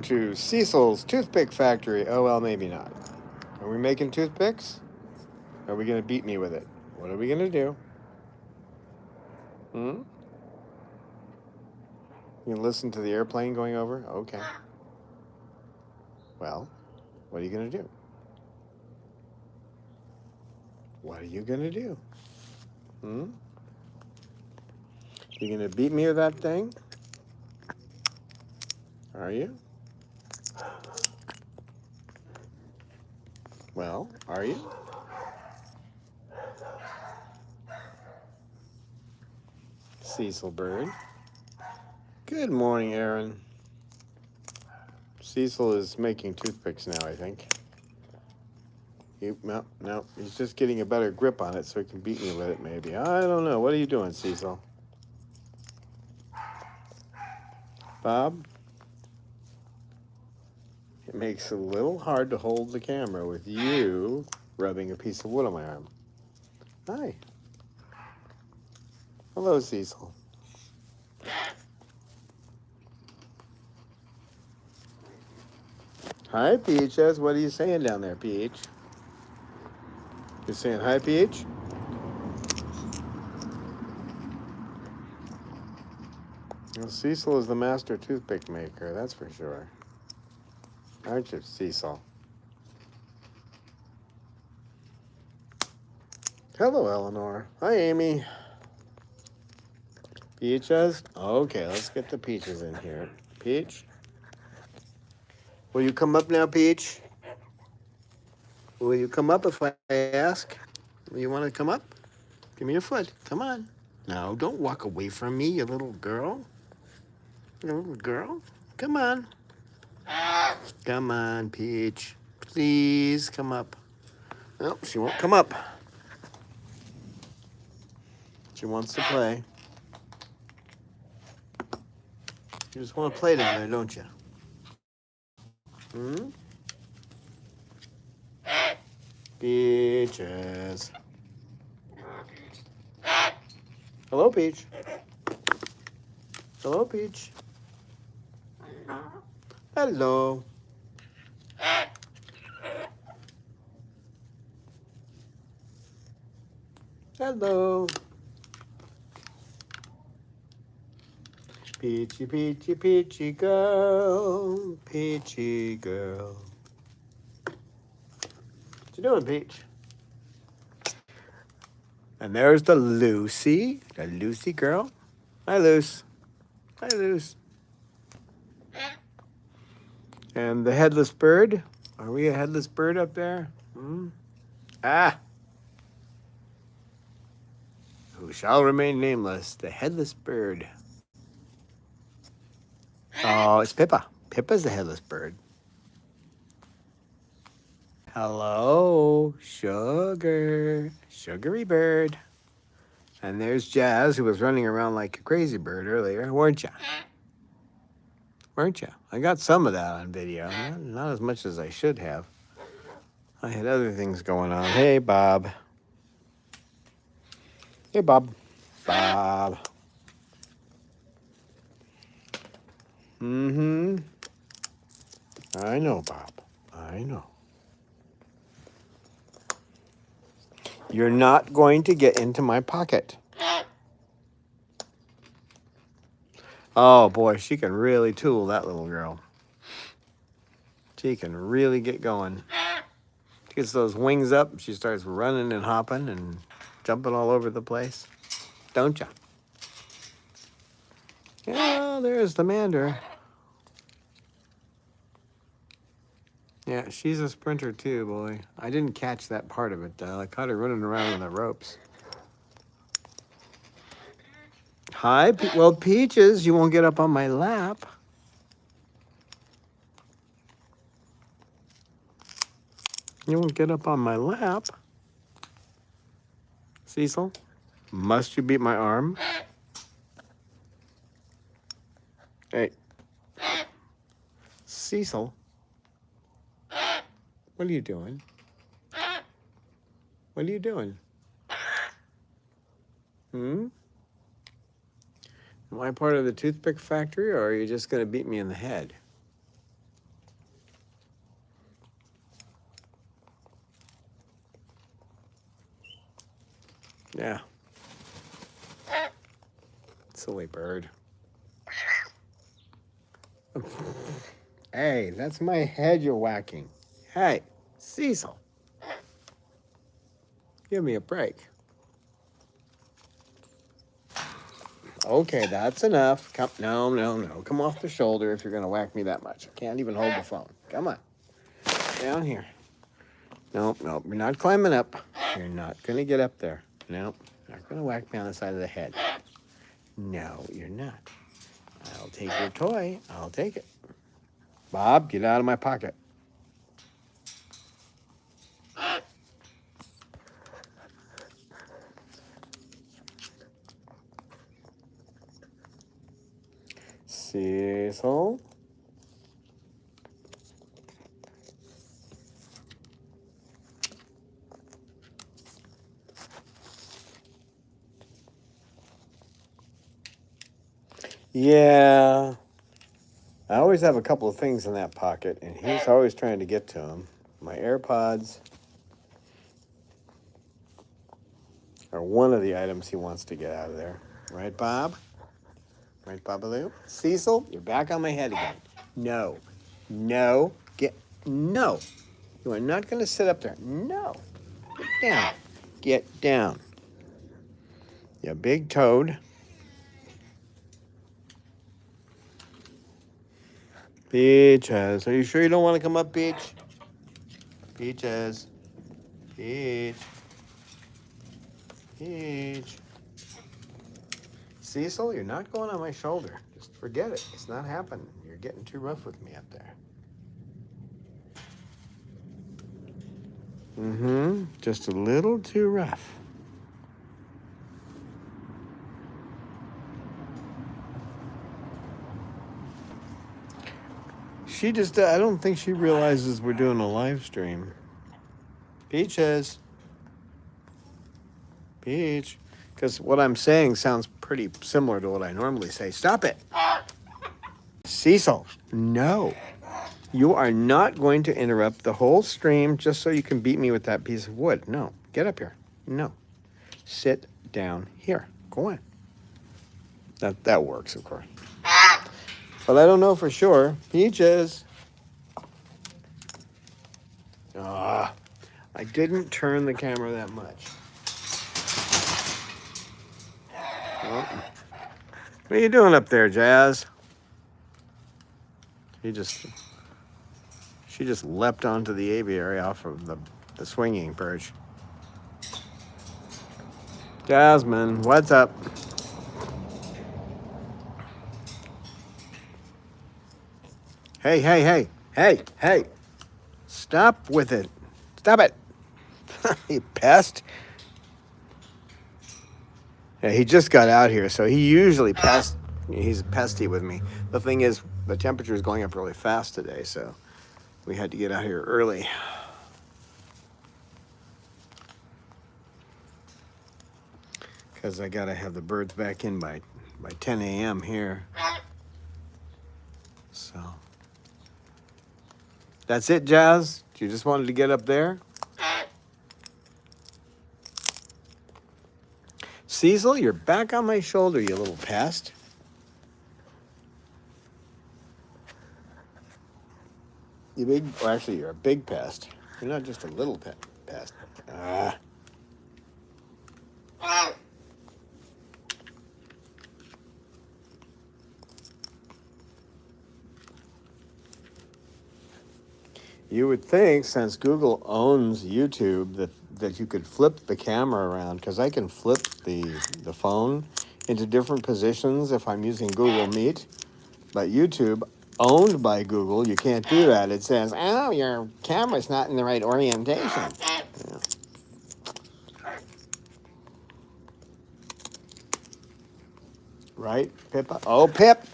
To Cecil's Toothpick Factory. Oh, well, maybe not. Are we making toothpicks? Are we going to beat me with it? What are we going to do? Hmm? You can listen to the airplane going over? Okay. Well, what are you going to do? What are you going to do? Hmm? You going to beat me with that thing? Are you? Well, are you? Cecil Bird. Good morning, Aaron. Cecil is making toothpicks now, I think. No, he's just getting a better grip on it so he can beat me with it, maybe. I don't know. What are you doing, Cecil? Bob? It makes it a little hard to hold the camera with you rubbing a piece of wood on my arm. Hi. Hello, Cecil. Hi, Peaches. What are you saying down there, Peach? You saying hi, Peach? Well, Cecil is the master toothpick maker, that's for sure. Aren't you, Cecil? Hello, Eleanor. Hi, Amy. Peaches? Okay, let's get the Peaches in here. Peach? Will you come up now, Peach? Will you come up if I ask? You want to come up? Give me your foot. Come on. No, don't walk away from me, you little girl. You little girl. Come on. Come on, Peach. Please come up. No, she won't come up. She wants to play. You just want to play down there, don't you? Hmm? Peaches. Hello, Peach. Hello, Peach. Hello. Hello. Peachy, peachy, peachy girl. Peachy girl. What you doing, Peach? And there's the Lucy girl. Hi, Luce. Hi, Luce. And the headless bird. Are we a headless bird up there? Hmm? Ah! Who shall remain nameless? The headless bird. Oh, it's Pippa. Pippa's the headless bird. Hello, sugar. Sugary bird. And there's Jazz, who was running around like a crazy bird earlier, weren't you? Weren't you? I got some of that on video. Not as much as I should have. I had other things going on. Hey, Bob. Hey, Bob. Bob. Mm-hmm. I know, Bob. I know. You're not going to get into my pocket. Oh, boy, she can really tool, that little girl. She can really get going. She gets those wings up, she starts running and hopping and jumping all over the place. Don't ya? Yeah, there's the Mander. Yeah, she's a sprinter too, boy. I didn't catch that part of it, though. I caught her running around on the ropes. Hi, well, Peaches, you won't get up on my lap. You won't get up on my lap. Cecil, must you beat my arm? Hey, Cecil, what are you doing? What are you doing? Hmm? Am I part of the toothpick factory, or are you just going to beat me in the head? Yeah. Silly bird. Hey, that's my head you're whacking. Hey, Cecil. Give me a break. Okay, that's enough. Come, no. Come off the shoulder if you're going to whack me that much. I can't even hold the phone. Come on. Down here. Nope. You're not climbing up. You're not going to get up there. Nope. Not going to whack me on the side of the head. No, you're not. I'll take your toy. I'll take it. Bob, get out of my pocket. Cecil. Yeah. I always have a couple of things in that pocket, and he's always trying to get to them. My AirPods are one of the items he wants to get out of there. Right, Bob? Right, Babaloo? Cecil, you're back on my head again. No. No. No. You are not going to sit up there. No. Get down. Get down. You big toad. Peaches. Are you sure you don't want to come up, Peach? Peaches. Peach. Peach. Cecil, you're not going on my shoulder. Just forget it. It's not happening. You're getting too rough with me up there. Just a little too rough. She just, I don't think she realizes we're doing a live stream. Peaches. Peach. Because what I'm saying sounds pretty similar to what I normally say. Stop it. Cecil, no. You are not going to interrupt the whole stream just so you can beat me with that piece of wood. No. Get up here. No. Sit down here. Go on. That works, of course. But I don't know for sure. Peaches. I didn't turn the camera that much. Well, what are you doing up there, Jazz? She just leapt onto the aviary off of the swinging perch. Jasmine, what's up? Hey. Stop with it. Stop it. You pest. Yeah, he just got out here, so he usually he's pesty with me. The thing is, the temperature is going up really fast today, so we had to get out here early. Because I got to have the birds back in by 10 a.m. here. So that's it, Jazz? You just wanted to get up there? Cecil, you're back on my shoulder, you little pest. Actually, you're a big pest. You're not just a little pest. You would think, since Google owns YouTube, that you could flip the camera around, because I can flip the phone into different positions if I'm using Google Meet. But YouTube, owned by Google, you can't do that. It says, oh, your camera's not in the right orientation. Yeah. Right, Pippa? Oh, Pip.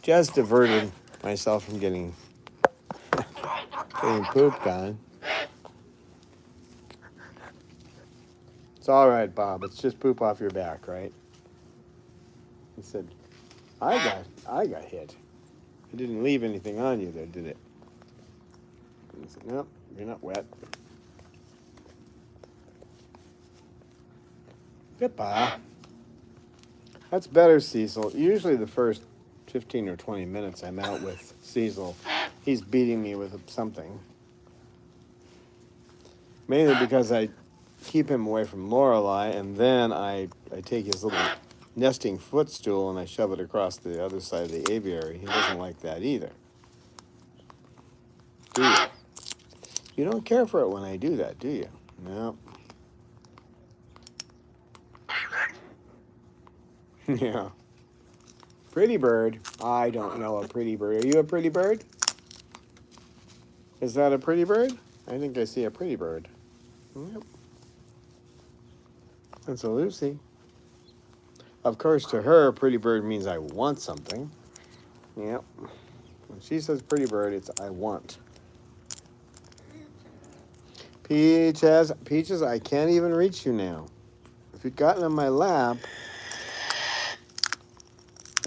Just diverted myself from getting pooped on. It's all right, Bob. It's just poop off your back, right? He said, I got hit. It didn't leave anything on you there, did it? And he said, nope, you're not wet. Goodbye. That's better, Cecil. Usually the first 15 or 20 minutes I'm out with Cecil, he's beating me with something. Mainly because I keep him away from Lorelei, and then I take his little nesting footstool and I shove it across the other side of the aviary. He doesn't like that either. Do you? You don't care for it when I do that, do you? No. Yeah. Pretty bird. I don't know a pretty bird. Are you a pretty bird? Is that a pretty bird? I think I see a pretty bird. Yep. That's a Lucy. Of course, to her, pretty bird means I want something. Yep. When she says pretty bird, it's I want. Peaches, I can't even reach you now. If you'd gotten on my lap,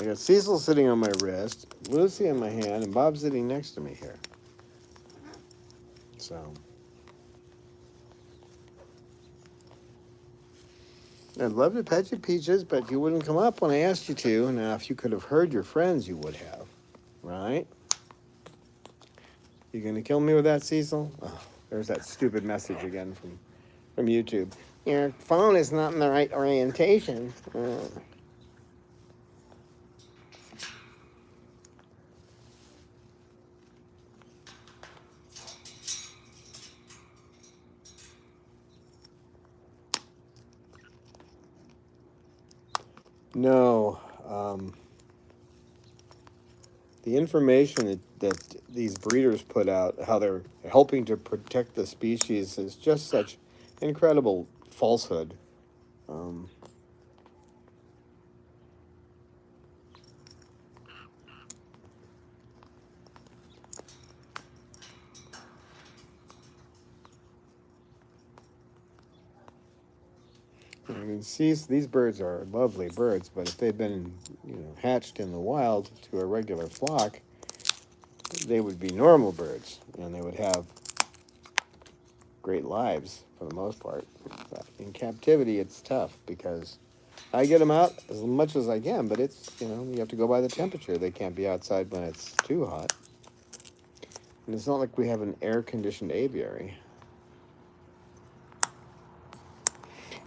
I got Cecil sitting on my wrist, Lucy on my hand, and Bob sitting next to me here. So, I'd love to pet you, Peaches, but you wouldn't come up when I asked you to. Now, if you could have heard your friends, you would have, right? You gonna kill me with that, Cecil? Oh, there's that stupid message again from YouTube. Your phone is not in the right orientation. No. The information that these breeders put out, how they're helping to protect the species, is just such incredible falsehood. I mean, these birds are lovely birds, but if they'd been, hatched in the wild to a regular flock, they would be normal birds, and they would have great lives for the most part. But in captivity, it's tough because I get them out as much as I can, but it's, you have to go by the temperature. They can't be outside when it's too hot. And it's not like we have an air-conditioned aviary.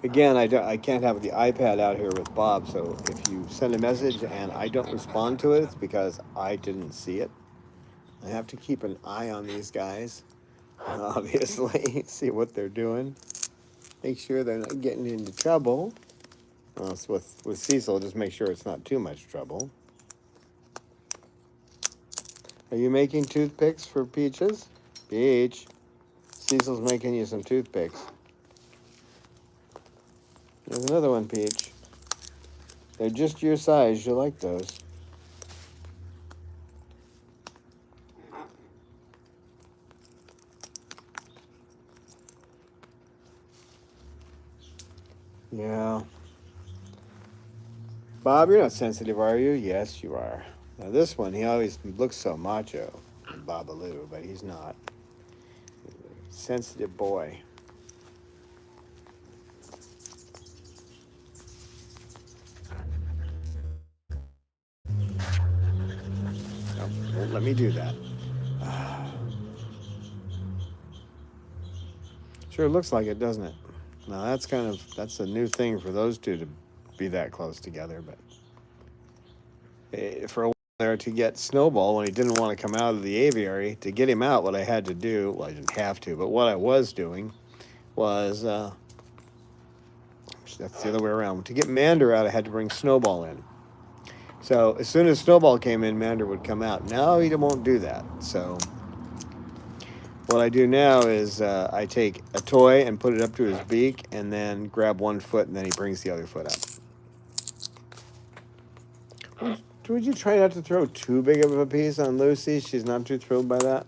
Again, I can't have the iPad out here with Bob, so if you send a message and I don't respond to it, it's because I didn't see it. I have to keep an eye on these guys, obviously, see what they're doing. Make sure they're not getting into trouble. So with Cecil, just make sure it's not too much trouble. Are you making toothpicks for Peaches? Peach, Cecil's making you some toothpicks. There's another one, Peach. They're just your size. You like those. Yeah. Bob, you're not sensitive, are you? Yes, you are. Now this one, he always looks so macho, Babaloo, but he's not. He's a sensitive boy. No, won't let me do that. Sure looks like it, doesn't it? Now that's a new thing for those two to be that close together, but for a while there to get Snowball when he didn't want to come out of the aviary, to get him out, what I had to do, well, I didn't have to, but what I was doing was, that's the other way around. To get Mander out, I had to bring Snowball in. So as soon as Snowball came in, Mander would come out. Now he won't do that. So what I do now is I take a toy and put it up to his beak and then grab one foot and then he brings the other foot up. Would you try not to throw too big of a piece on Lucy? She's not too thrilled by that.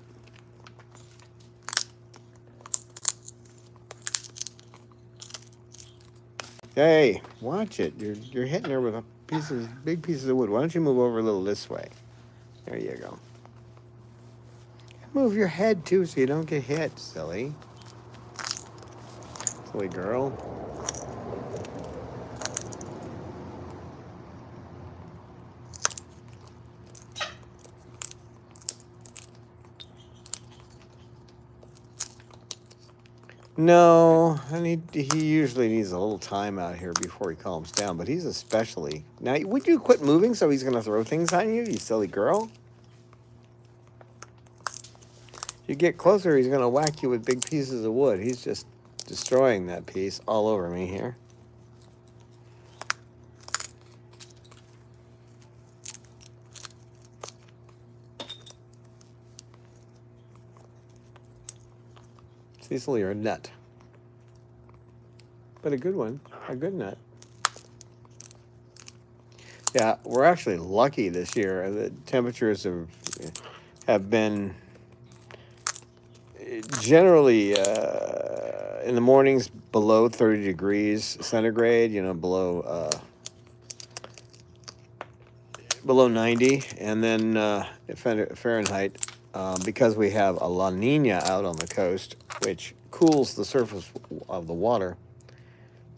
Hey, watch it. You're hitting her with big pieces of wood. Why don't you move over a little this way? There you go. Move your head too so you don't get hit, silly. Silly girl. No, and he usually needs a little time out here before he calms down, but he's especially... Now, would you quit moving so he's going to throw things on you, you silly girl? If you get closer, he's going to whack you with big pieces of wood. He's just destroying that piece all over me here. Cecil, you're a nut. But a good one. A good nut. Yeah, we're actually lucky this year. The temperatures have been generally in the mornings below 30 degrees centigrade, you know, below 90, and then Fahrenheit, because we have a La Nina out on the coast, which cools the surface of the water.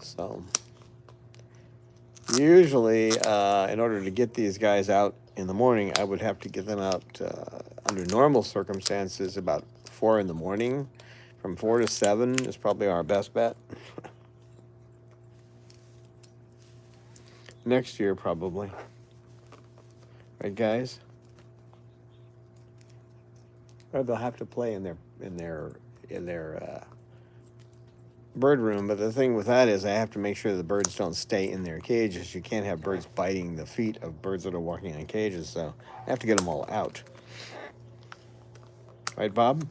So usually, in order to get these guys out in the morning, I would have to get them out under normal circumstances about 4 in the morning. From 4 to 7 is probably our best bet. Next year, probably. Right, guys? Or they'll have to play in their bird room. But the thing with that is I have to make sure the birds don't stay in their cages. You can't have birds biting the feet of birds that are walking in cages. So I have to get them all out. Right, Bob?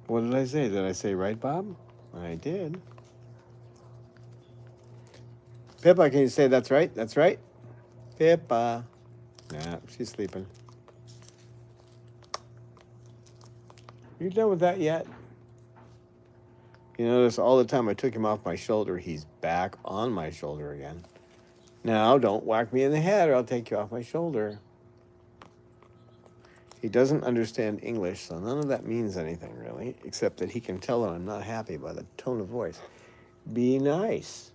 What did I say? Did I say right, Bob? I did. Pippa, can you say that's right? That's right? Pippa. Nah, she's sleeping. You done with that yet? You notice all the time I took him off my shoulder, he's back on my shoulder again. Now, don't whack me in the head or I'll take you off my shoulder. He doesn't understand English, so none of that means anything, really, except that he can tell that I'm not happy by the tone of voice. Be nice.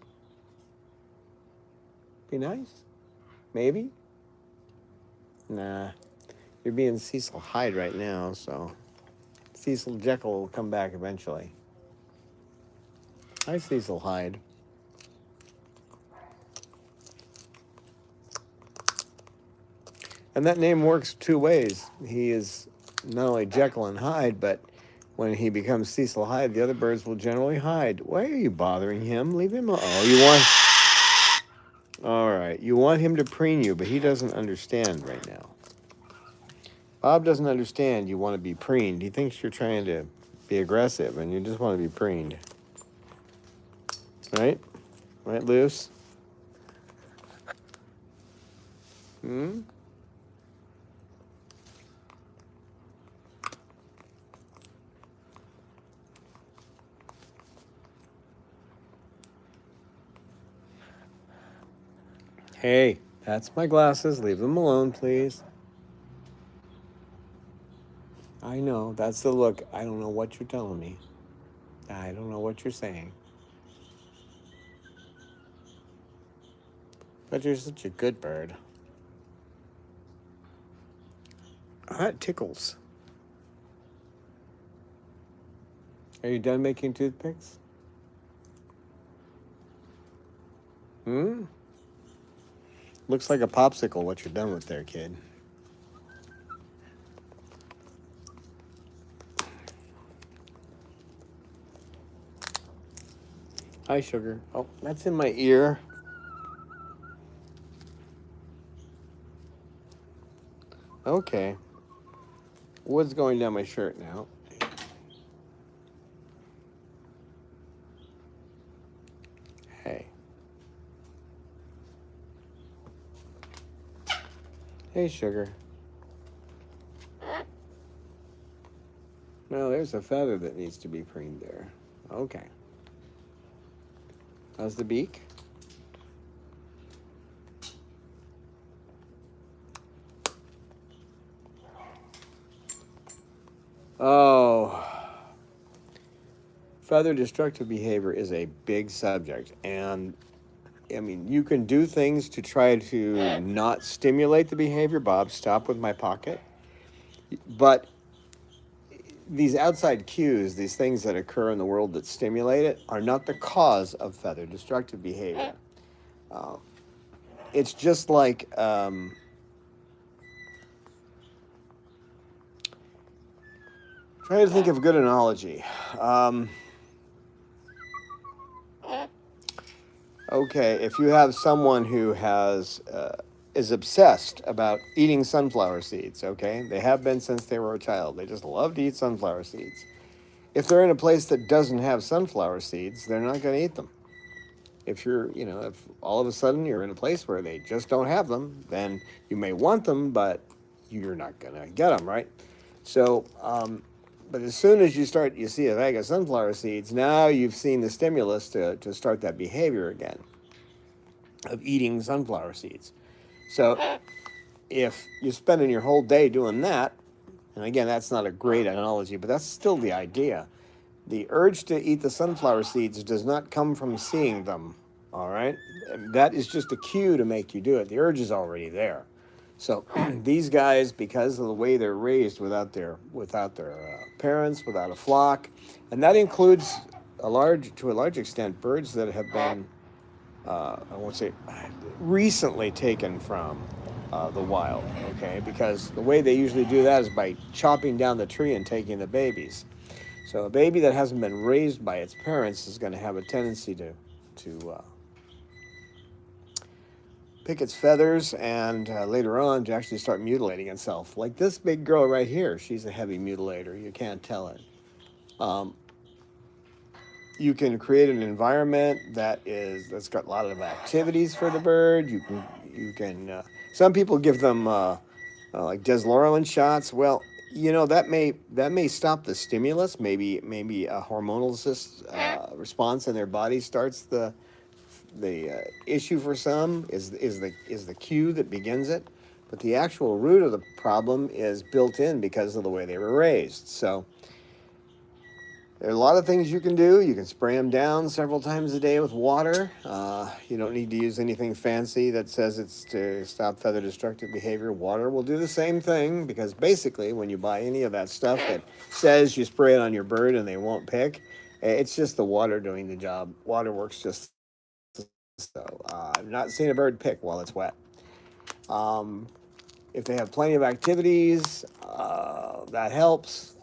Be nice? Maybe? Nah. You're being Cecil Hyde right now, so Cecil Jekyll will come back eventually. Hi, Cecil Hyde. And that name works two ways. He is not only Jekyll and Hyde, but when he becomes Cecil Hyde, the other birds will generally hide. Why are you bothering him? Leave him alone. Oh, you want... All right. You want him to preen you, but he doesn't understand right now. Bob doesn't understand you want to be preened. He thinks you're trying to be aggressive, and you just want to be preened. Right? Right, Luce? Hmm? Hey, that's my glasses. Leave them alone, please. I know. That's the look. I don't know what you're telling me. I don't know what you're saying. But you're such a good bird. That tickles. Are you done making toothpicks? Hmm? Looks like a popsicle, what you're done with there, kid. Hi, sugar. Oh, that's in my ear. Okay. Wood's going down my shirt now. Hey. Hey, sugar. No, there's a feather that needs to be preened there. Okay. How's the beak? Oh. Feather destructive behavior is a big subject. And, I mean, you can do things to try to not stimulate the behavior. Bob, stop with my pocket. But these outside cues, these things that occur in the world that stimulate it, are not the cause of feather destructive behavior. Uh, it's just like trying to think of a good analogy. Okay, if you have someone who is obsessed about eating sunflower seeds, okay, they have been since they were a child. They just love to eat sunflower seeds. If they're in a place that doesn't have sunflower seeds, they're not going to eat them. If if all of a sudden you're in a place where they just don't have them, then you may want them, but you're not going to get them, right? So, but as soon as you see a bag of sunflower seeds, now you've seen the stimulus to start that behavior again of eating sunflower seeds. So if you're spending your whole day doing that, and again, that's not a great analogy, but that's still the idea. The urge to eat the sunflower seeds does not come from seeing them, all right? That is just a cue to make you do it. The urge is already there. So these guys, because of the way they're raised without their parents, without a flock, and that includes to a large extent, birds that have been, I won't say, recently taken from the wild, okay? Because the way they usually do that is by chopping down the tree and taking the babies. So a baby that hasn't been raised by its parents is going to have a tendency to pick its feathers and later on to actually start mutilating itself. Like this big girl right here, she's a heavy mutilator. You can't tell it. You can create an environment that's got a lot of activities for the bird. You can. Some people give them like deslorelin shots. Well, that may stop the stimulus. Maybe a hormonal response in their body starts the issue for some is the cue that begins it, but the actual root of the problem is built in because of the way they were raised. So there are a lot of things you can do. You can spray them down several times a day with water. You don't need to use anything fancy that says it's to stop feather destructive behavior. Water will do the same thing, because basically when you buy any of that stuff that says you spray it on your bird and they won't pick, it's just the water doing the job. Water works just so. I've not seen a bird pick while it's wet. If they have plenty of activities, that helps.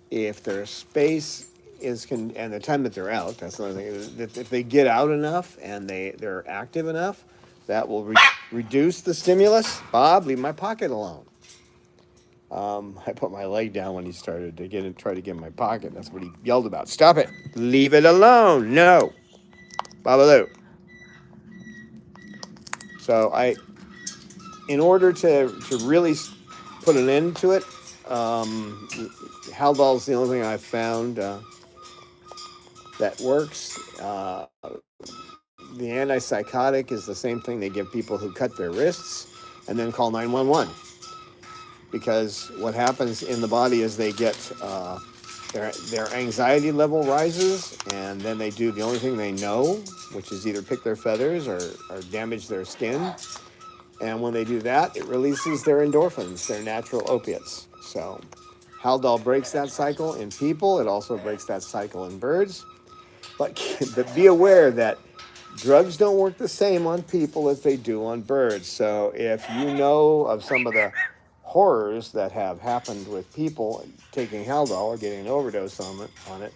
If their space and the time that they're out, that's another thing. If they get out enough and they're active enough, that will reduce the stimulus. Bob, leave my pocket alone. I put my leg down when he started to try to get in my pocket. That's what he yelled about. Stop it. Leave it alone. No. Babaloo. So in order to really put an end to it, Haldol's the only thing I've found that works. The antipsychotic is the same thing they give people who cut their wrists and then call 911. Because what happens in the body is they get their anxiety level rises, and then they do the only thing they know, which is either pick their feathers or damage their skin. And when they do that, it releases their endorphins, their natural opiates. So Haldol breaks that cycle in people. It also breaks that cycle in birds. But be aware that drugs don't work the same on people as they do on birds. So if you know of some of the horrors that have happened with people taking Haldol or getting an overdose on it,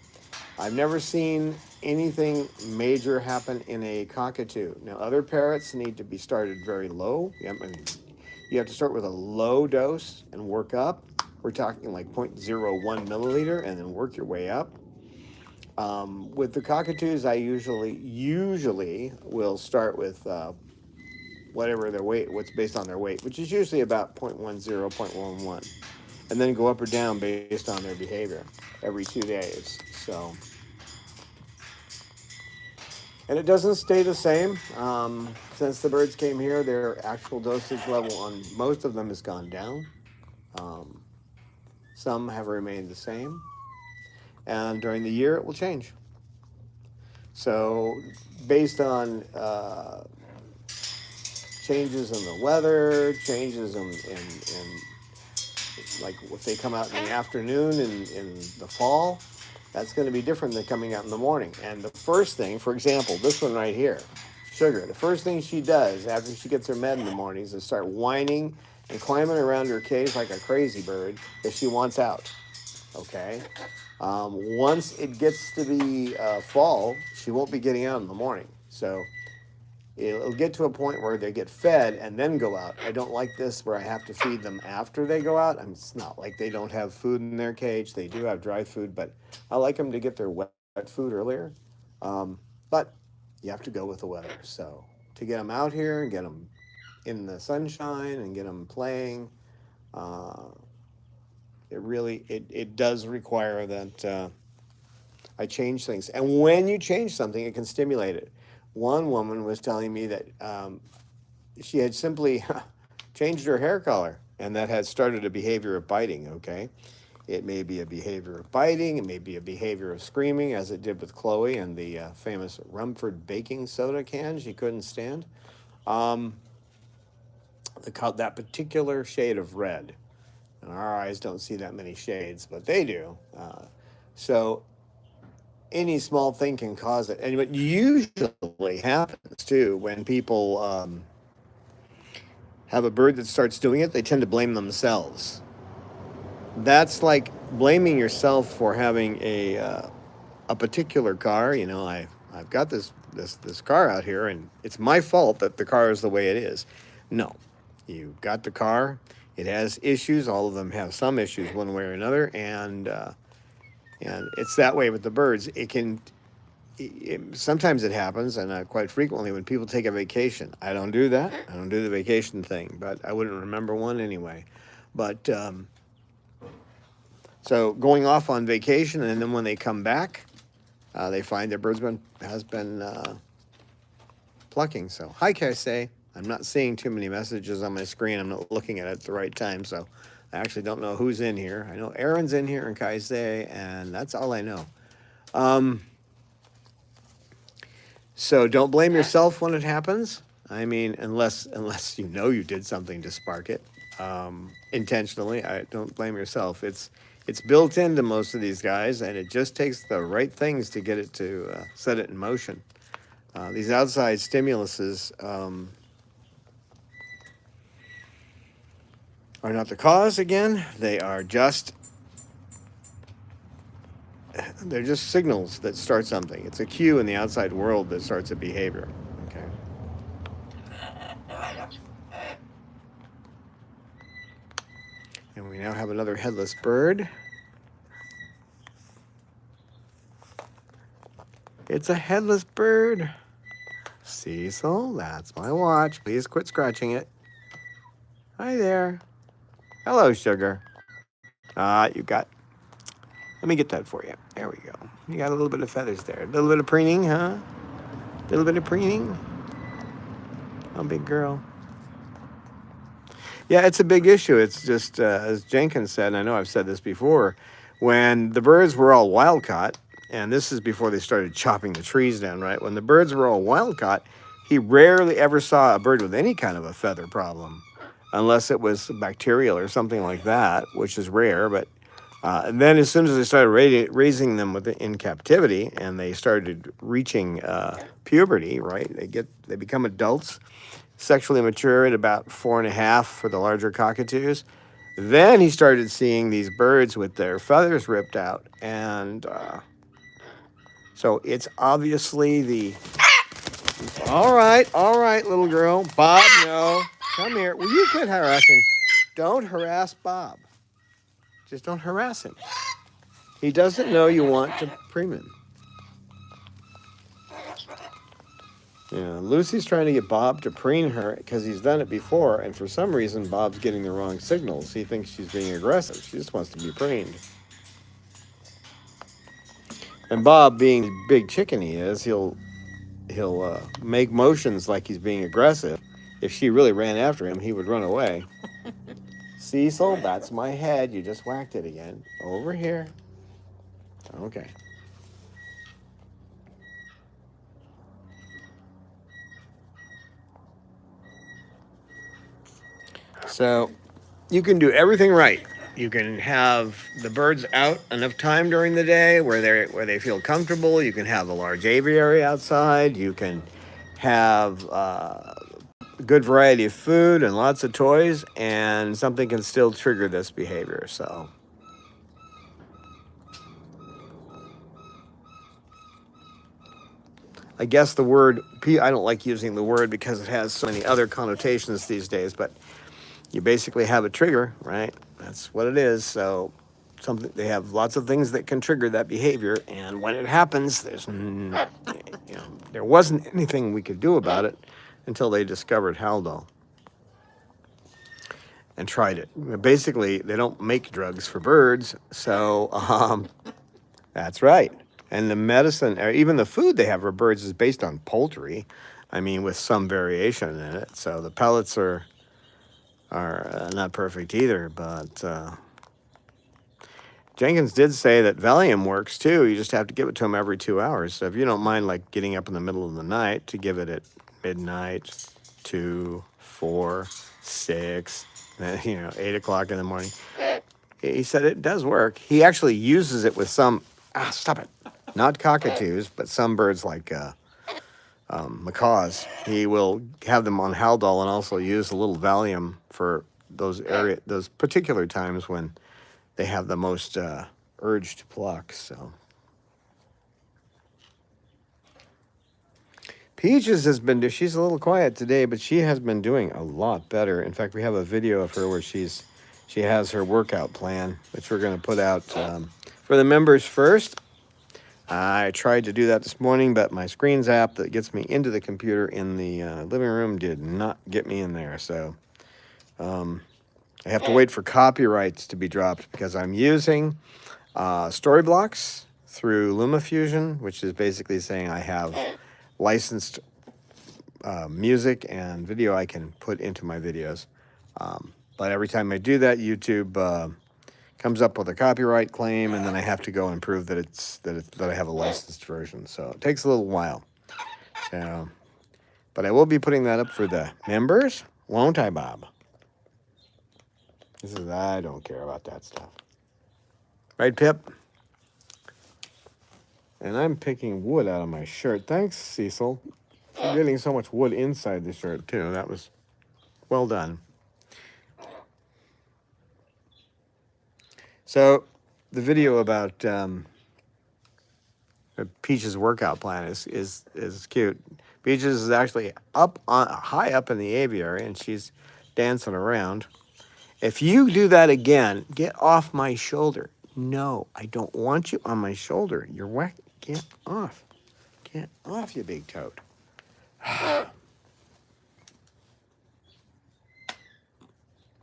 I've never seen anything major happen in a cockatoo. Now, other parrots need to be started very low. You have to start with a low dose and work up. We're talking like 0.01 milliliter, and then work your way up. With the cockatoos, I usually will start with whatever their weight, what's based on their weight, which is usually about 0.10, 0.11, and then go up or down based on their behavior every 2 days. So, and it doesn't stay the same. Since the birds came here, their actual dosage level on most of them has gone down. Some have remained the same, and during the year it will change. So, based on changes in the weather, changes in like if they come out in the afternoon in the fall, that's going to be different than coming out in the morning. And the first thing, for example, this one right here, Sugar, the first thing she does after she gets her med in the mornings is start whining and climbing around her cage like a crazy bird that she wants out. Okay. Once it gets to be fall, she won't be getting out in the morning. So it'll get to a point where they get fed and then go out. I don't like this where I have to feed them after they go out. I mean, it's not like they don't have food in their cage. They do have dry food, but I like them to get their wet food earlier. But you have to go with the weather. So to get them out here and get them in the sunshine and get them playing, uh, it does require that I change things. And when you change something, it can stimulate it. One woman was telling me that she had simply changed her hair color, and that had started a behavior of biting. Okay, it may be a behavior of biting, it may be a behavior of screaming, as it did with Chloe and the famous Rumford baking soda can she couldn't stand. Um, that particular shade of red, and our eyes don't see that many shades, but they do. So any small thing can cause it. And what usually happens too when people have a bird that starts doing it, they tend to blame themselves. That's like blaming yourself for having a particular car. You know, I've got this car out here, and it's my fault that the car is the way it is. No, you got the car. It has issues. All of them have some issues, one way or another, and it's that way with the birds. Sometimes it happens, and quite frequently when people take a vacation. I don't do that. I don't do the vacation thing, but I wouldn't remember one anyway. But so going off on vacation, and then when they come back, they find their birds has been plucking. So hi, Casey. I'm not seeing too many messages on my screen. I'm not looking at it at the right time, so I actually don't know who's in here. I know Aaron's in here and Kaisei, and that's all I know. So don't blame yourself when it happens. I mean, unless you know you did something to spark it intentionally. Don't blame yourself. It's built into most of these guys, and it just takes the right things to get it to set it in motion. These outside stimuluses are not the cause. Again, they're just signals that start something. It's a cue in the outside world that starts a behavior. Okay. And we now have another headless bird. It's a headless bird. Cecil, that's my watch. Please quit scratching it. Hi there. Hello, Sugar. You got... Let me get that for you. There we go. You got a little bit of feathers there. A little bit of preening, huh? A little bit of preening. Oh, big girl. Yeah, it's a big issue. It's just, as Jenkins said, and I know I've said this before, when the birds were all wild caught, and this is before they started chopping the trees down, right? When the birds were all wild caught, he rarely ever saw a bird with any kind of a feather problem, unless it was bacterial or something like that, which is rare. But and then as soon as they started raising them in captivity, and they started reaching puberty, right? They become adults, sexually mature at about 4.5 for the larger cockatoos. Then he started seeing these birds with their feathers ripped out, and so it's obviously the... All right, little girl. Bob, no. Come here. Will you quit harassing? Don't harass Bob. Just don't harass him. He doesn't know you want to preen him. Yeah, Lucy's trying to get Bob to preen her because he's done it before, and for some reason Bob's getting the wrong signals. He thinks she's being aggressive. She just wants to be preened. And Bob, being the big chicken he is, he'll make motions like he's being aggressive. If she really ran after him, he would run away. Cecil, that's my head. You just whacked it again. Over here. Okay. So you can do everything right. you can have the birds out enough time during the day where they feel comfortable. You can have a large aviary outside. You can have a good variety of food and lots of toys, and something can still trigger this behavior. So I guess the word, I don't like using the word because it has so many other connotations these days, but you basically have a trigger, right? That's what it is. So they have lots of things that can trigger that behavior, and when it happens, there wasn't anything we could do about it until they discovered Haldol and tried it. Basically, they don't make drugs for birds, so that's right. And the medicine, or even the food they have for birds, is based on poultry. I mean, with some variation in it. So the pellets are not perfect either, but Jenkins did say that Valium works too. You just have to give it to them every 2 hours. So if you don't mind, like, getting up in the middle of the night to give it at midnight, 2, 4, 6, 8 o'clock in the morning, he said it does work. He actually uses it with some, stop it, not cockatoos, but some birds like macaws. He will have them on Haldol and also use a little Valium for those particular times when they have the most urge to pluck. So Peaches has been, she's a little quiet today, but she has been doing a lot better. In fact, we have a video of her where she has her workout plan, which we're going to put out for the members first. I tried to do that this morning, but my Screens app that gets me into the computer in the living room did not get me in there. So I have to wait for copyrights to be dropped because I'm using Storyblocks through LumaFusion, which is basically saying I have licensed music and video I can put into my videos. But every time I do that, YouTube comes up with a copyright claim, and then I have to go and prove that I have a licensed version. So it takes a little while. So, but I will be putting that up for the members, won't I, Bob? I don't care about that stuff. Right, Pip? And I'm picking wood out of my shirt. Thanks, Cecil. I'm getting so much wood inside the shirt, too. That was well done. So the video about Peach's workout plan is cute. Peaches is actually high up in the aviary, and she's dancing around. If you do that again, get off my shoulder. No, I don't want you on my shoulder. You're whack. Get off. Get off, you big toad.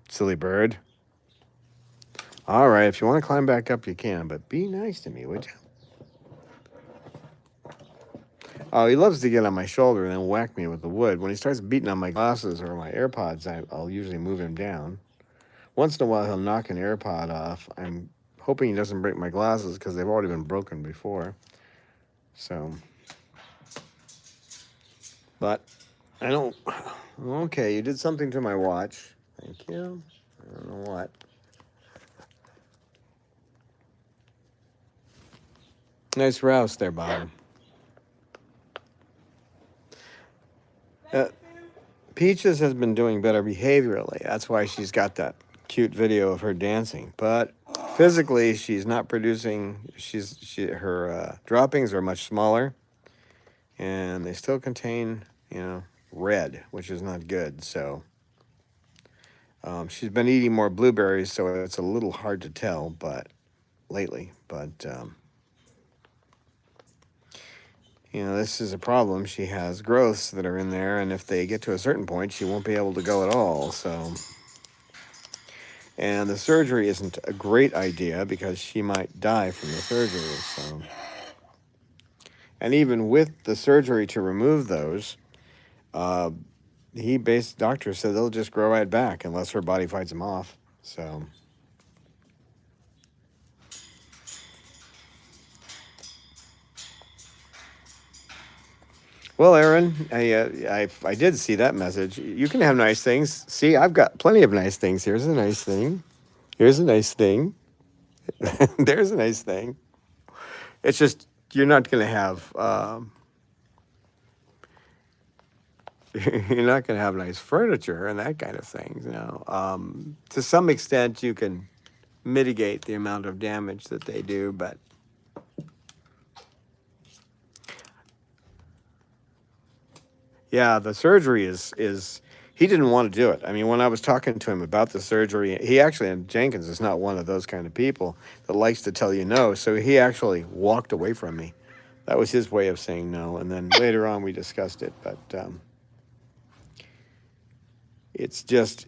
Silly bird. All right, if you want to climb back up, you can, but be nice to me, would you? Oh, he loves to get on my shoulder and then whack me with the wood. When he starts beating on my glasses or my AirPods, I'll usually move him down. Once in a while, he'll knock an AirPod off. I'm hoping he doesn't break my glasses because they've already been broken before. So, but I don't. Okay, you did something to my watch. Thank you. I don't know what. Nice rouse there, Bob. Peaches has been doing better behaviorally. That's why she's got that cute video of her dancing. But physically, she's not producing. Her droppings are much smaller, and they still contain, red, which is not good. So she's been eating more blueberries, so it's a little hard to tell. But lately, this is a problem. She has growths that are in there, and if they get to a certain point, she won't be able to go at all. So, and the surgery isn't a great idea because she might die from the surgery. So, and even with the surgery to remove those, doctor said they'll just grow right back unless her body fights them off. So. Well, Aaron, I did see that message. You can have nice things. See, I've got plenty of nice things. Here's a nice thing. Here's a nice thing. There's a nice thing. It's just you're not going to have you're not going to have nice furniture and that kind of thing. You know, to some extent, you can mitigate the amount of damage that they do, but yeah, the surgery is he didn't want to do it. I mean, when I was talking to him about the surgery, he actually, and Jenkins is not one of those kind of people that likes to tell you no, so he actually walked away from me. That was his way of saying no, and then later on we discussed it, but it's just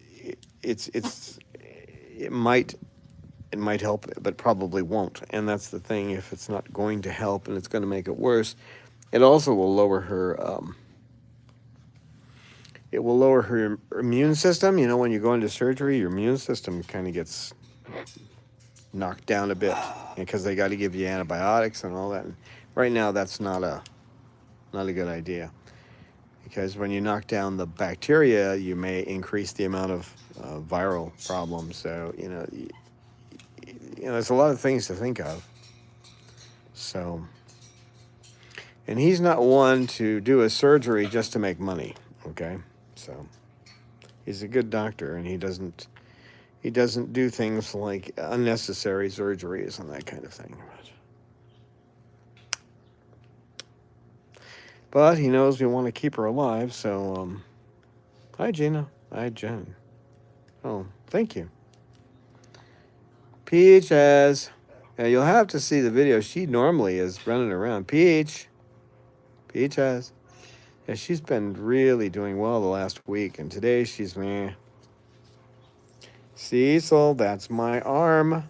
it might help, but probably won't, and that's the thing. If it's not going to help and it's going to make it worse, it also will lower her. It will lower her immune system. You know, when you go into surgery, your immune system kind of gets knocked down a bit because they got to give you antibiotics and all that. And right now, that's not a good idea, because when you knock down the bacteria, you may increase the amount of viral problems. So you know, there's a lot of things to think of. So, and he's not one to do a surgery just to make money. Okay, so he's a good doctor, and he doesn't do things like unnecessary surgeries and that kind of thing. But he knows we want to keep her alive, so hi Gina. Hi Jen. Oh, thank you. Peach has, yeah, you'll have to see the video. She normally is running around. Peach has, yeah, she's been really doing well the last week, and today she's meh. Cecil, that's my arm.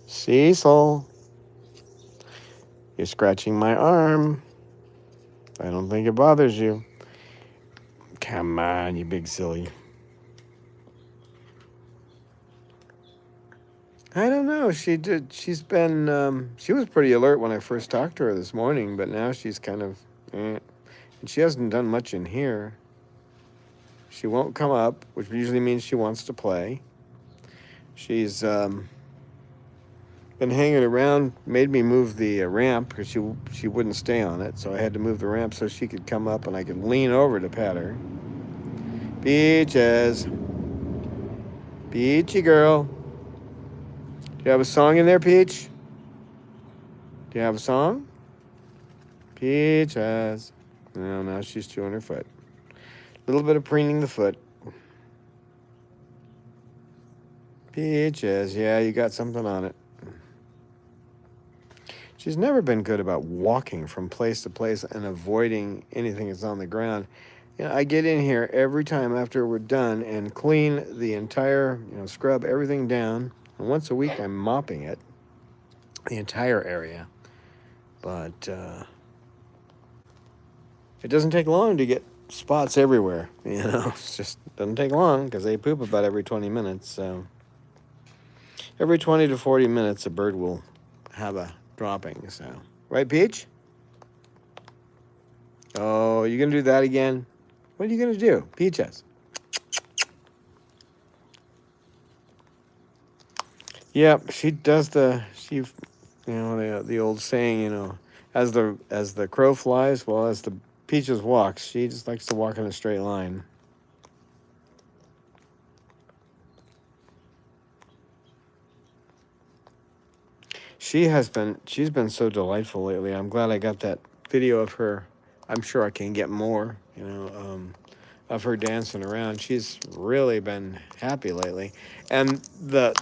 Cecil, you're scratching my arm. I don't think it bothers you. Come on, you big silly. I don't know. She's been. She was pretty alert when I first talked to her this morning, but now she's kind of. And she hasn't done much in here. She won't come up, which usually means she wants to play. She's been hanging around. Made me move the ramp because she wouldn't stay on it, so I had to move the ramp so she could come up and I could lean over to pet her. Peaches, Peachy girl. Do you have a song in there, Peach? Do you have a song? Peaches. No, now she's chewing her foot. A little bit of preening the foot. Peaches, yeah, you got something on it. She's never been good about walking from place to place and avoiding anything that's on the ground. You know, I get in here every time after we're done and clean the entire, scrub everything down. And once a week, I'm mopping it, the entire area. But it doesn't take long to get spots everywhere. It just doesn't take long because they poop about every 20 minutes. So every 20 to 40 minutes, a bird will have a dropping. So, right, Peach? Oh, you gonna do that again? What are you gonna do, Peaches? Yep, she does the old saying, as the crow flies, well, as the Peaches walks, she just likes to walk in a straight line. She's been so delightful lately. I'm glad I got that video of her. I'm sure I can get more, of her dancing around. She's really been happy lately. And the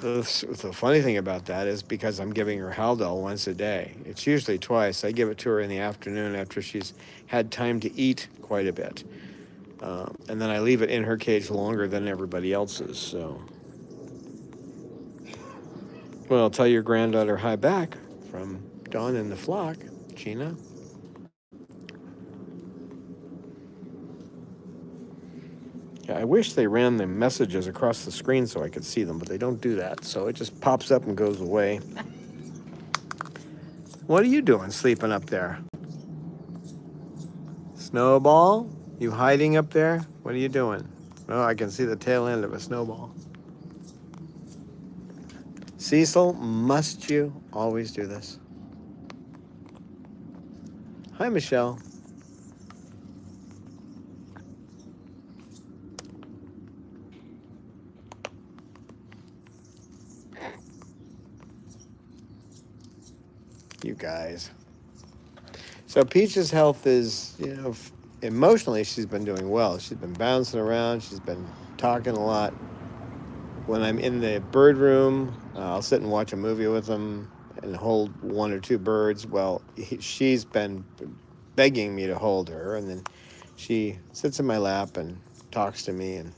funny thing about that is because I'm giving her Haldol once a day. It's usually twice. I give it to her in the afternoon after she's had time to eat quite a bit. And then I leave it in her cage longer than everybody else's. So, well, tell your granddaughter hi back from Dawn in the Flock, Gina. Yeah, I wish they ran the messages across the screen so I could see them, but they don't do that. So it just pops up and goes away. What are you doing sleeping up there? Snowball? You hiding up there? What are you doing? Oh, I can see the tail end of a snowball. Cecil, must you always do this? Hi, Michelle. You guys. So Peach's health is, emotionally she's been doing well. She's been bouncing around. She's been talking a lot. When I'm in the bird room, I'll sit and watch a movie with them and hold one or two birds. Well, she's been begging me to hold her, and then she sits in my lap and talks to me. And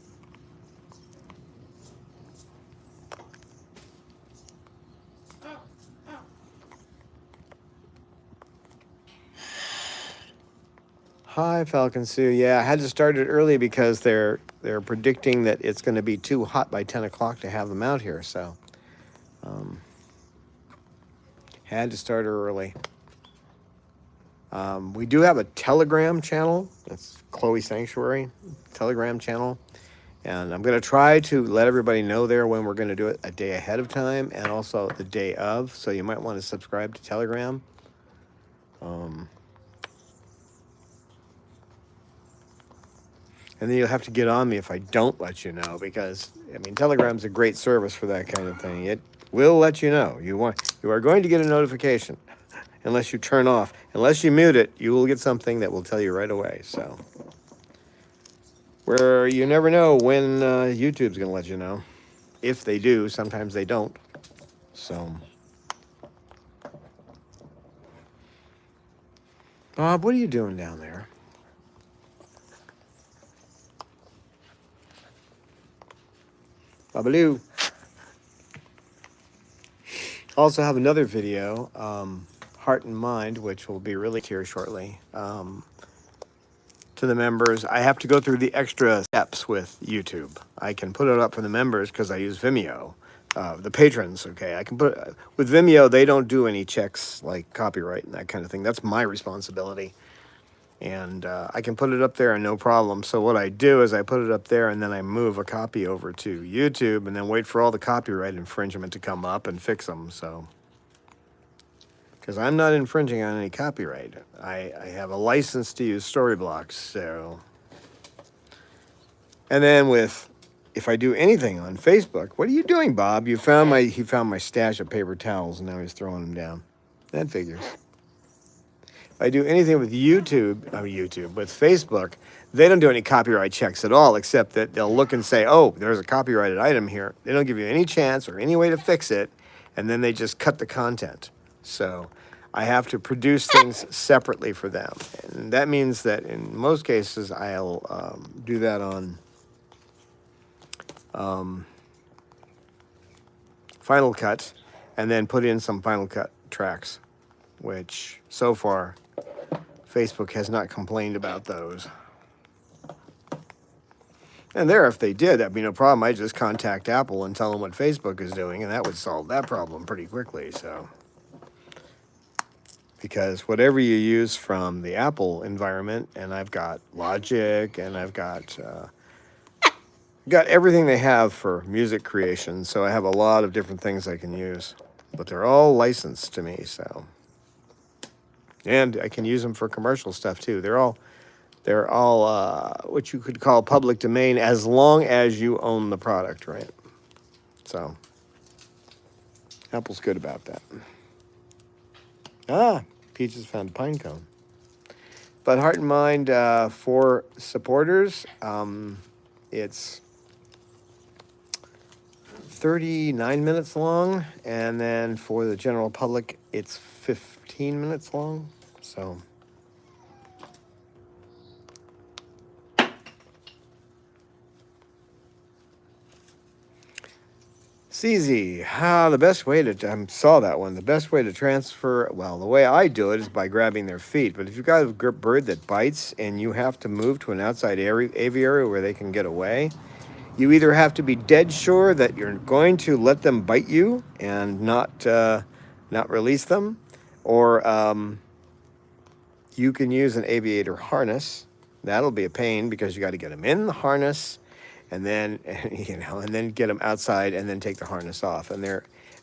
hi, Falcon Sue. Yeah, I had to start it early because they're predicting that it's going to be too hot by 10 o'clock to have them out here. So, had to start early. We do have a Telegram channel. That's Chloe Sanctuary Telegram channel. And I'm going to try to let everybody know there when we're going to do it a day ahead of time and also the day of. So you might want to subscribe to Telegram. And then you'll have to get on me if I don't let you know, because, Telegram's a great service for that kind of thing. It will let you know. You are going to get a notification unless you turn off. Unless you mute it, you will get something that will tell you right away. So, where you never know when YouTube's going to let you know. If they do, sometimes they don't. So, Bob, what are you doing down there? Babaloo. Also have another video, Heart and Mind, which will be released here shortly, to the members. I have to go through the extra steps with YouTube. I can put it up for the members because I use Vimeo. The patrons, okay. I can put with Vimeo, they don't do any checks like copyright and that kind of thing. That's my responsibility. And I can put it up there and no problem. So what I do is I put it up there and then I move a copy over to YouTube and then wait for all the copyright infringement to come up and fix them. So, because I'm not infringing on any copyright. I have a license to use Storyblocks. So, and then if I do anything on Facebook, what are you doing, Bob? He found my stash of paper towels and now he's throwing them down. That figures. I do anything with with Facebook, they don't do any copyright checks at all, except that they'll look and say, oh, there's a copyrighted item here. They don't give you any chance or any way to fix it, and then they just cut the content. So I have to produce things separately for them. And that means that in most cases, I'll do that on Final Cut, and then put in some Final Cut tracks, which so far Facebook has not complained about those. And if they did, that'd be no problem. I'd just contact Apple and tell them what Facebook is doing, and that would solve that problem pretty quickly. So, because whatever you use from the Apple environment, and I've got Logic, and I've got everything they have for music creation. So I have a lot of different things I can use, but they're all licensed to me. So. And I can use them for commercial stuff too. They're all what you could call public domain as long as you own the product, right? So Apple's good about that. Peaches found a pine cone. But Heart and Mind for supporters, it's 39 minutes long, and then for the general public, it's 15 minutes long. So CZ, the best way to, saw that one, the best way to transfer, well, the way I do it is by grabbing their feet. But if you've got a bird that bites and you have to move to an outside aviary where they can get away, you either have to be dead sure that you're going to let them bite you and not release them, or you can use an aviator harness. That'll be a pain because you got to get them in the harness and then, and then get them outside and then take the harness off. And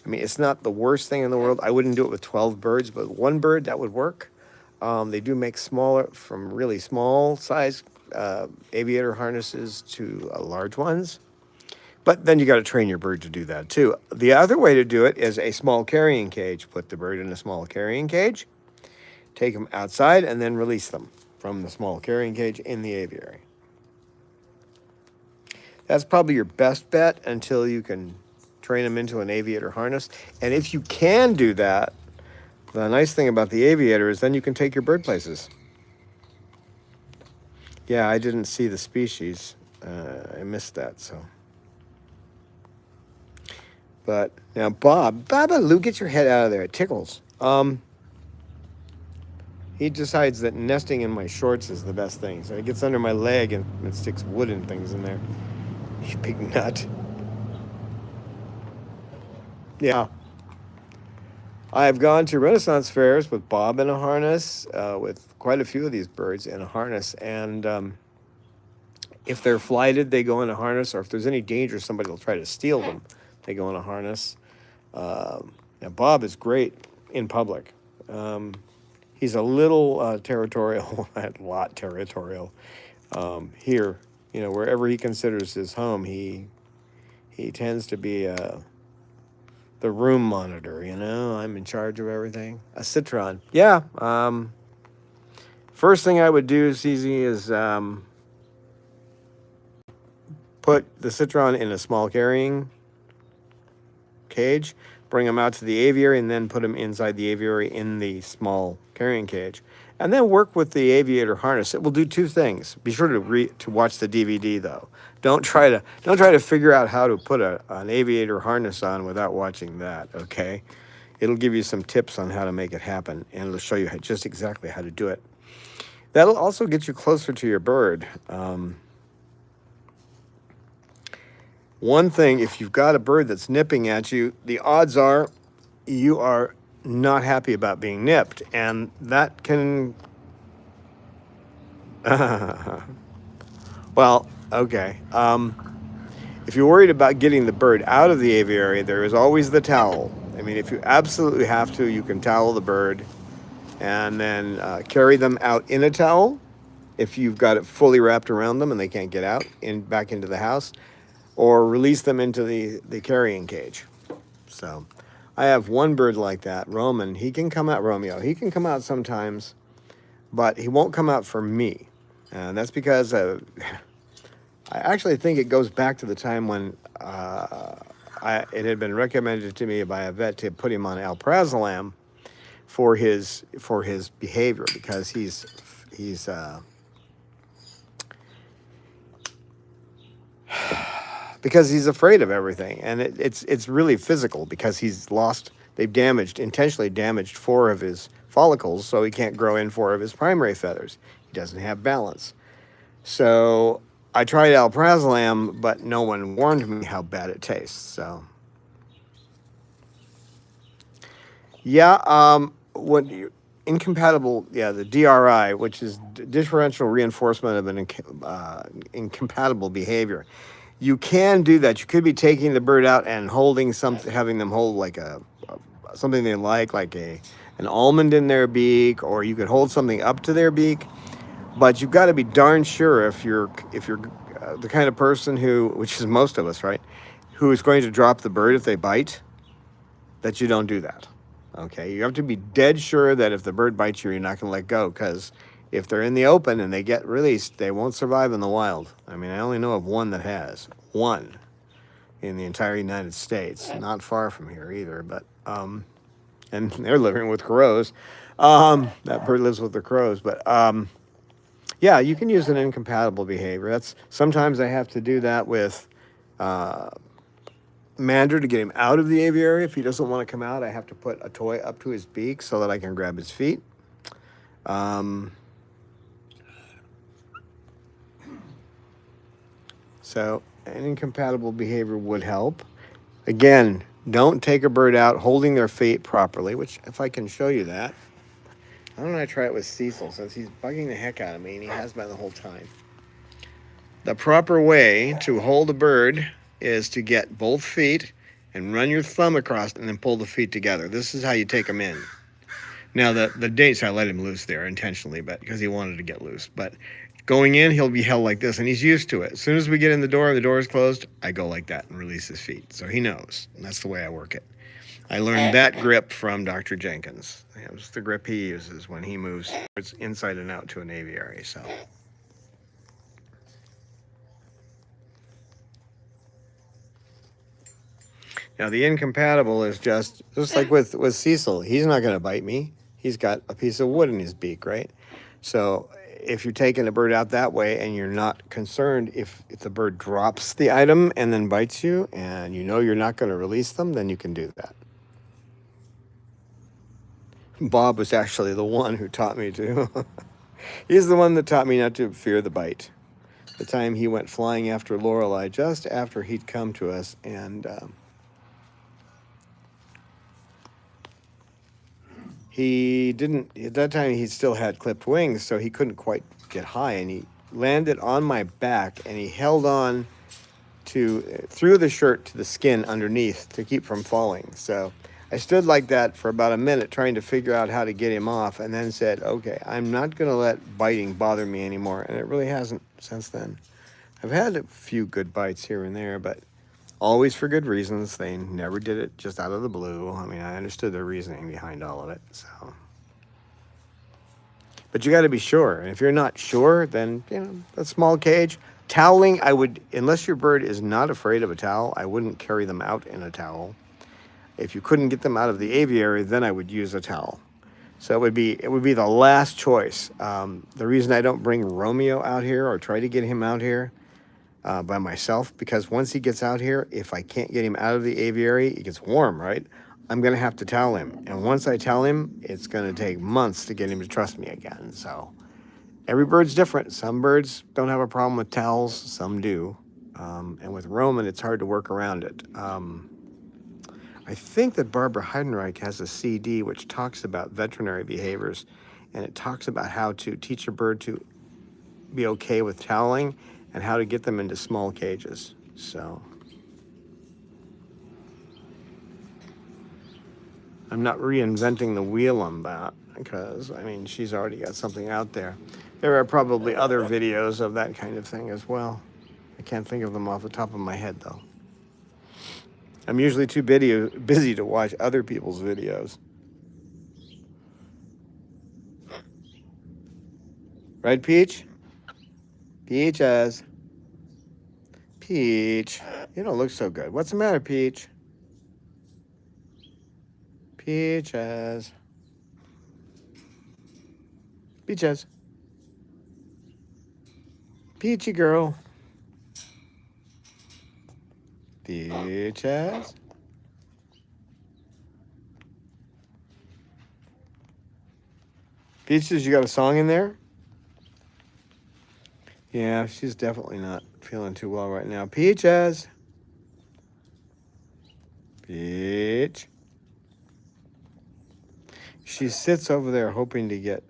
I mean, it's not the worst thing in the world. I wouldn't do it with 12 birds, but one bird, that would work. They do make smaller, from really small size aviator harnesses to large ones. But then you got to train your bird to do that too. The other way to do it is a small carrying cage. Put the bird in a small carrying cage, take them outside, and then release them from the small carrying cage in the aviary. That's probably your best bet until you can train them into an aviator harness. And if you can do that, the nice thing about the aviator is then you can take your bird places. Yeah, I didn't see the species. I missed that, so. But now, Lou, get your head out of there. It tickles. He decides that nesting in my shorts is the best thing. So he gets under my leg and sticks wooden things in there. You big nut. Yeah. I've gone to Renaissance fairs with Bob in a harness, with quite a few of these birds in a harness. And if they're flighted, they go in a harness. Or if there's any danger, somebody will try to steal them. They go in a harness. Now, Bob is great in public. He's a little territorial, a lot territorial. Here, you know, wherever he considers his home, he tends to be the room monitor. You know, I'm in charge of everything. A citron, yeah. First thing I would do, CZ, is put the citron in a small carrying cage, bring them out to the aviary, and then put them inside the aviary in the small carrying cage, and then work with the aviator harness. It will do two things. Be sure to watch the DVD though. Don't try to figure out how to put an aviator harness on without watching that. Okay, it'll give you some tips on how to make it happen, and it'll show you just exactly how to do it. That'll also get you closer to your bird. One thing, if you've got a bird that's nipping at you, the odds are you are not happy about being nipped, and that can well, okay. If you're worried about getting the bird out of the aviary, there is always the towel. I mean, if you absolutely have to, you can towel the bird and then carry them out in a towel if you've got it fully wrapped around them and they can't get out back into the house, or release them into the carrying cage. So I have one bird like that, Romeo. He can come out sometimes, but he won't come out for me. And that's because I actually think it goes back to the time when it had been recommended to me by a vet to put him on alprazolam for his behavior, because he's because he's afraid of everything, and it's really physical, because they've intentionally damaged 4 of his follicles, so he can't grow in 4 of his primary feathers. He doesn't have balance. So I tried alprazolam, but no one warned me how bad it tastes. So yeah, the DRI, which is differential reinforcement of an incompatible behavior. You can do that. You could be taking the bird out and holding something, having them hold like something they like an almond in their beak, or you could hold something up to their beak. But you've got to be darn sure, if you're the kind of person which is most of us, right, who is going to drop the bird if they bite, that you don't do that. Okay, you have to be dead sure that if the bird bites you, you're not going to let go, because if they're in the open and they get released, they won't survive in the wild. I mean, I only know of one that has. One in the entire United States. Not far from here either, but, and they're living with crows. That bird lives with the crows, but, yeah, you can use an incompatible behavior. Sometimes I have to do that with Mander to get him out of the aviary. If he doesn't want to come out, I have to put a toy up to his beak so that I can grab his feet. So an incompatible behavior would help. Again, don't take a bird out holding their feet properly, which, if I can show you that. Why don't I try it with Cecil, since he's bugging the heck out of me, and he has been the whole time. The proper way to hold a bird is to get both feet and run your thumb across and then pull the feet together. This is how you take them in. Now, the dates, I let him loose there intentionally, but because he wanted to get loose. But going in, he'll be held like this, and he's used to it. As soon as we get in the door and the door is closed, I go like that and release his feet. So he knows, and that's the way I work it. I learned that grip from Dr. Jenkins. It was the grip he uses when he moves. It's inside and out to an aviary, so. Now, the incompatible is just like with Cecil. He's not going to bite me. He's got a piece of wood in his beak, right? So if you're taking the bird out that way and you're not concerned if the bird drops the item and then bites you and you know you're not going to release them, then you can do that. Bob was actually the one who taught me to. He's the one that taught me not to fear the bite. The time he went flying after Lorelei just after he'd come to us, and he didn't, at that time he still had clipped wings, so he couldn't quite get high, and he landed on my back and he held on to through the shirt to the skin underneath to keep from falling. So I stood like that for about a minute trying to figure out how to get him off, and then said, okay, I'm not going to let biting bother me anymore. And it really hasn't since then. I've had a few good bites here and there, but always for good reasons. They never did it just out of the blue. I mean, I understood the reasoning behind all of it. So, but you got to be sure. And if you're not sure, then, you know, a small cage. Toweling, I would, unless your bird is not afraid of a towel, I wouldn't carry them out in a towel. If you couldn't get them out of the aviary, then I would use a towel. So it would be the last choice. The reason I don't bring Romeo out here or try to get him out here by myself, because once he gets out here, if I can't get him out of the aviary, it gets warm, right? I'm going to have to towel him. And once I towel him, it's going to take months to get him to trust me again. So every bird's different. Some birds don't have a problem with towels. Some do. And with Roman, it's hard to work around it. I think that Barbara Heidenreich has a CD which talks about veterinary behaviors, and it talks about how to teach a bird to be okay with toweling and how to get them into small cages. So I'm not reinventing the wheel on that, because, I mean, she's already got something out there. There are probably other videos of that kind of thing as well. I can't think of them off the top of my head, though. I'm usually too busy to watch other people's videos. Right, Peach? Peaches. Peach. You don't look so good. What's the matter, Peach? Peaches. Peaches. Peachy girl. Peaches. Peaches, you got a song in there? Yeah, she's definitely not feeling too well right now. Peaches. Peach. She sits over there hoping to get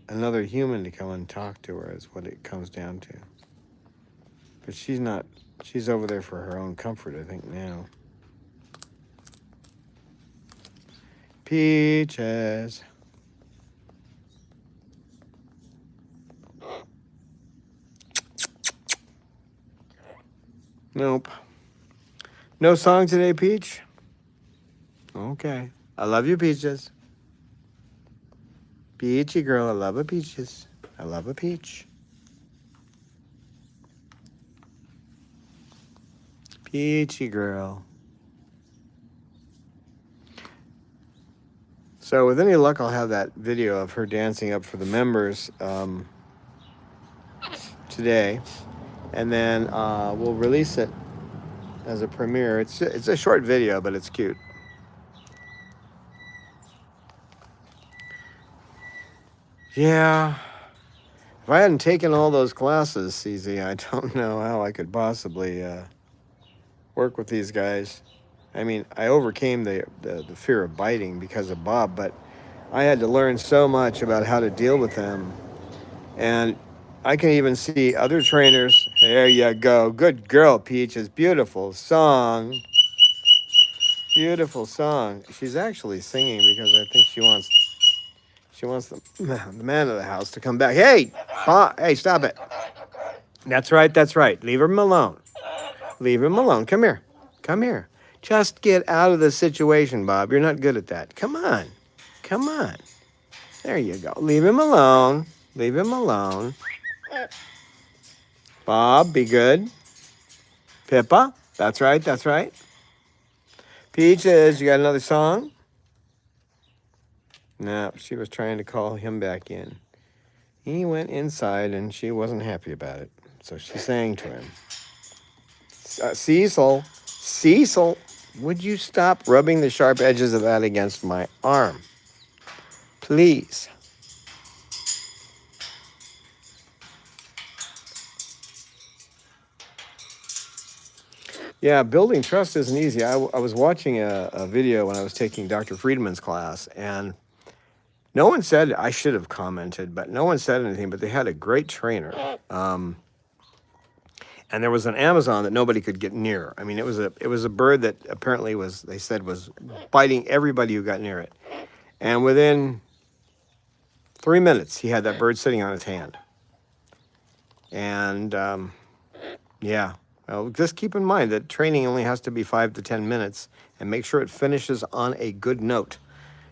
another human to come and talk to her, is what it comes down to. But she's not. She's over there for her own comfort, I think, now. Peaches. Nope. No song today, Peach? Okay. I love you, Peaches. Peachy girl, I love a peaches. I love a peach. Peachy girl. So with any luck, I'll have that video of her dancing up for the members today. And then we'll release it as a premiere. It's a short video, but it's cute. Yeah. If I hadn't taken all those classes, CZ, I don't know how I could possibly work with these guys. I mean, I overcame the fear of biting because of Bob, but I had to learn so much about how to deal with them. And I can even see other trainers. There you go. Good girl, Peach. It's beautiful song. Beautiful song. She's actually singing because I think she wants the man of the house to come back. Hey, hey, stop it. That's right. That's right. Leave him alone. Leave him alone. Come here. Come here. Just get out of the situation, Bob. You're not good at that. Come on. Come on. There you go. Leave him alone. Leave him alone. Bob, be good. Pippa, that's right. That's right. Peaches, you got another song? No, she was trying to call him back in. He went inside and she wasn't happy about it. So she sang to him. Cecil, Cecil, would you stop rubbing the sharp edges of that against my arm? Please. Yeah, building trust isn't easy. I was watching a video when I was taking Dr. Friedman's class, and no one said, I should have commented, but no one said anything, but they had a great trainer. And there was an Amazon that nobody could get near. I mean, it was a bird that apparently they said was biting everybody who got near it. And within 3 minutes, he had that bird sitting on his hand. And yeah, well, just keep in mind that training only has to be 5 to 10 minutes, and make sure it finishes on a good note.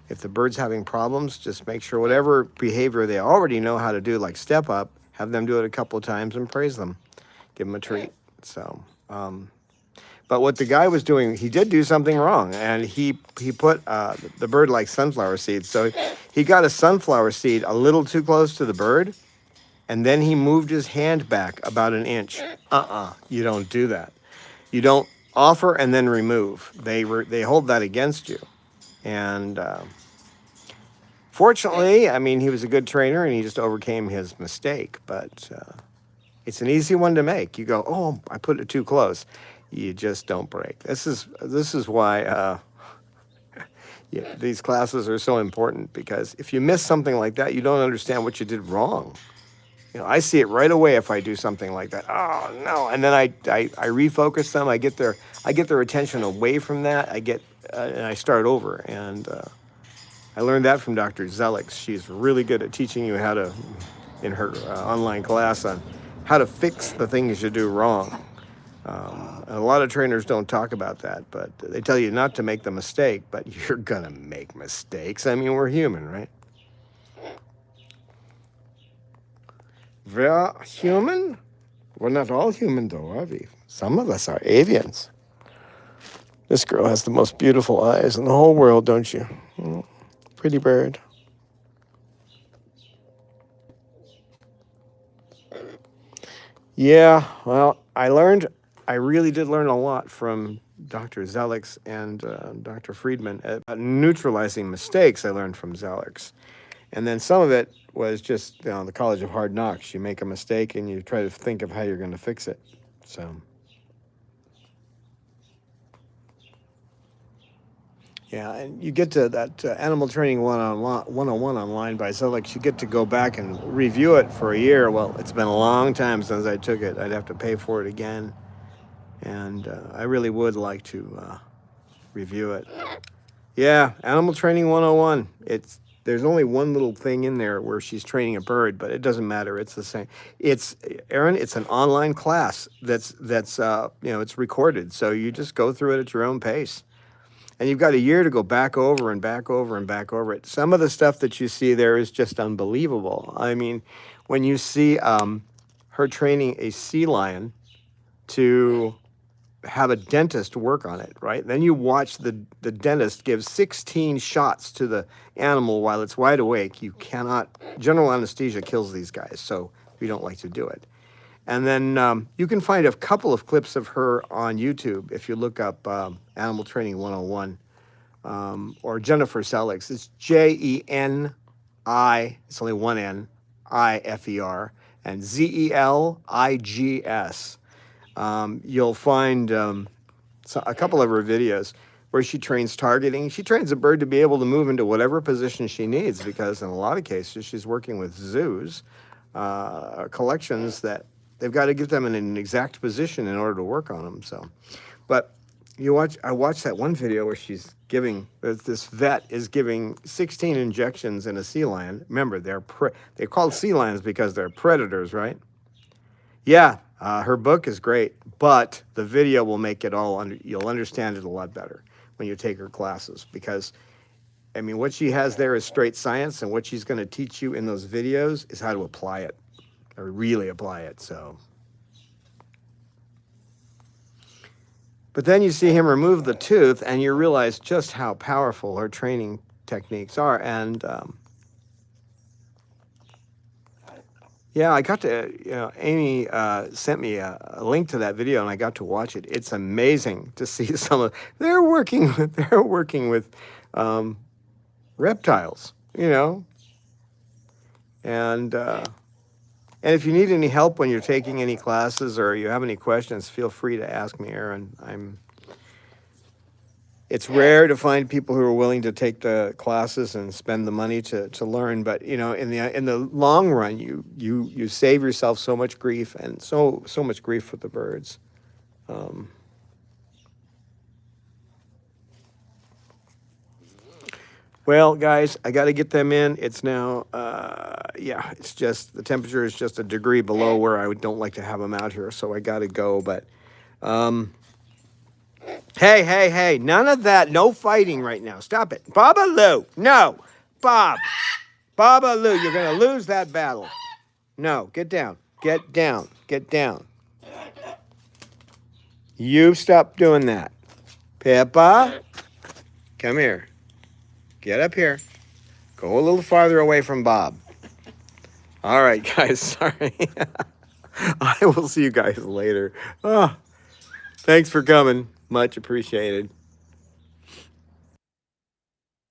If the bird's having problems, just make sure whatever behavior they already know how to do, like step up, have them do it a couple of times and praise them. Give them a treat. So, but what the guy was doing, he did do something wrong, and he put the bird like sunflower seeds. So he got a sunflower seed a little too close to the bird, and then he moved his hand back about an inch. You don't do that. You don't offer and then remove. They hold that against you. And fortunately, I mean, he was a good trainer and he just overcame his mistake. But it's an easy one to make. You go, oh, I put it too close. You just don't break. This is why yeah, these classes are so important, because if you miss something like that, you don't understand what you did wrong. You know, I see it right away if I do something like that. Oh no! And then I refocus them. I get their attention away from that. And I start over. And I learned that from Dr. Zelix. She's really good at teaching you how to, in her online class, on how to fix the things you do wrong. And a lot of trainers don't talk about that, but they tell you not to make the mistake. But you're gonna make mistakes. I mean, we're human, right? We're human? We're not all human, though, are we? Some of us are avians. This girl has the most beautiful eyes in the whole world, don't you? Pretty bird. Yeah, well, I really did learn a lot from Dr. Zelix and Dr. Friedman. About neutralizing mistakes, I learned from Zelix. And then some of it was just, you know, the College of Hard Knocks. You make a mistake and you try to think of how you're going to fix it. So, yeah, and you get to that Animal Training 101 online by Zelix. You get to go back and review it for a year. Well, it's been a long time since I took it. I'd have to pay for it again. And I really would like to review it. Yeah, Animal Training 101. There's only one little thing in there where she's training a bird, but it doesn't matter. It's the same. It's Aaron. It's an online class that's it's recorded, so you just go through it at your own pace, and you've got a year to go back over and back over and back over it. Some of the stuff that you see there is just unbelievable. I mean, when you see her training a sea lion to have a dentist work on it, right? Then you watch the dentist give 16 shots to the animal while it's wide awake. You cannot, general anesthesia kills these guys, so we don't like to do it. And then you can find a couple of clips of her on YouTube if you look up Animal Training 101 or Jennifer Zelix. It's Jeni, it's only one N, I-F-E-R, and Zeligs. You'll find a couple of her videos where she trains targeting. She trains a bird to be able to move into whatever position she needs, because in a lot of cases she's working with zoos, collections that they've got to get them in an exact position in order to work on them. So, but I watched that one video where she's giving, this vet is giving 16 injections in a sea lion. Remember, they're called sea lions because they're predators, right? Yeah, her book is great, but the video will make it all you'll understand it a lot better when you take her classes, because I mean, what she has there is straight science, and what she's going to teach you in those videos is how to apply it, or really apply it. So, but then you see him remove the tooth, and you realize just how powerful her training techniques are. And yeah, I got to, Amy sent me a link to that video, and I got to watch it. It's amazing to see some of, they're working with reptiles, and if you need any help when you're taking any classes, or you have any questions, feel free to ask me, Aaron. It's rare to find people who are willing to take the classes and spend the money to learn, but in the long run, you save yourself so much grief, and so much grief with the birds. Well, guys, I got to get them in. It's now, it's just, the temperature is just a degree below where I don't like to have them out here, so I got to go. But, hey, none of that. No fighting right now. Stop it. Baba Lou, no. Baba Lou, you're going to lose that battle. No, get down. Get down. You stop doing that. Pippa, come here. Get up here. Go a little farther away from Bob. All right, guys, sorry. I will see you guys later. Oh, thanks for coming. Much appreciated.